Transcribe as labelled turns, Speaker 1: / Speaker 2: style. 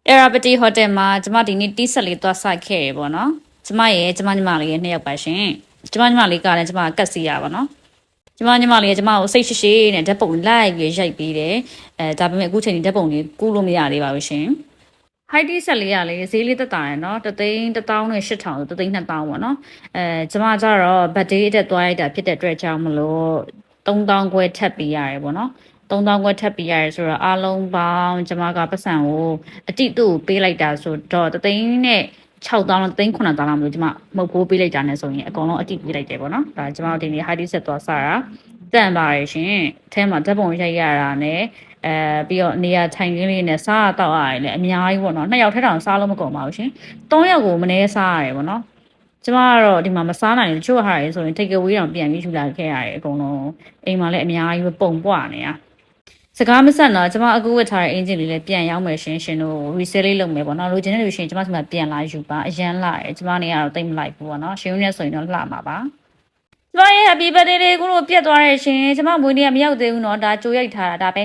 Speaker 1: Airabati Hotel မှာကျမဒီနေ့တီးဆက်လေးသွားဆိုင်ခဲ့ရပေါ့နော်ကျမရဲ့ကျမညီမလေးရဲ့နှစ်ယောက်ပါရှင်ကျမညီမလေးကလည်းကျမကတ်စီရပါနော်ကျမညီမလေးကကျမကိုစိတ်ရှိရှိနဲ့ဓာတ်ပုံလိုက်ပြီးရိုက်ပြီးတယ်ဒါပေမဲ့အခုချိန်ဒီဓာတ်ပုံလေးကူးလို့မရသေးပါဘူးရှင်ဟိုက်တီဆက်လေးကလေဈေးလေးတက်တာရယ်နော်3,100,000နဲ့8,000ဆို3,200,000ပေါ့နော်ကျမကျတော့ဘတ်ဒေးအတွက်သွားရိုက်တာဖြစ်တဲ့အတွက်ကြောင့်မလို့3,000ခွဲထပ်ပေးရတယ်ပေါ့နော်3,000ခွဲထပ်ပေးရတယ်ဆိုတော့အားလုံးပေါင်းကျမကပတ်စံကိုအတိတူပေးလိုက်တာဆိုတော့3,600,000နဲ့3,900,000လောက်မျိုးကျမမှုတ်ဖိုးပေးလိုက်တာနဲ့ဆိုရင်အကုန်လုံးအတိပေးလိုက်တယ်ပေါ့နော်ဒါကျမတို့ဒီနေ့ high set သွားစားတာတန်ပါရရှင်အဲထဲမှာဓာတ်ပုံရိုက်ရတာနဲ့ပြီးတော့နေရာထိုင်ခင်းလေးနဲ့စားတော့ရတယ်လေအများကြီးပေါ့နော်2ယောက်ထက်တောင်စားလို့မကုန်ပါဘူးရှင်3ယောက်ကိုမနေစားရတယ်ပေါ့နော်ကျမကတော့ဒီမှာမစားနိုင်ဘူးချို့ဟာရယ်ဆိုရင် take away တောင်ပြန်ပြီးယူလာခဲ့ရတယ်အကုန်လုံးအိမ်မှာလည်းအများကြီးပဲပုံပွားနေတာစကားမဆက်တော့ကျမအခုဝတ်ထားတဲ့အင်ဂျင်လေးလည်းပြန်ရောက်မယ်ရှင်တို့ resale လေးလုပ်မယ်ပေါ့နော်လိုချင်တဲ့လူရှင်ကျမစီမှာပြန်လာယူပါအရန်လာတယ်ကျမနေကတော့တိတ်မလိုက်ဘူးပေါ့နော်ရှင်ဦးနဲ့ဆိုရင်တော့လှမှာပါကျမရဲ့ happy birthday လေးကိုပြတ်သွားတယ်ရှင်ကျမမွေးနေ့ကမရောက်သေးဘူးနော်ဒါကြိုရိုက်ထားတာဒါပဲ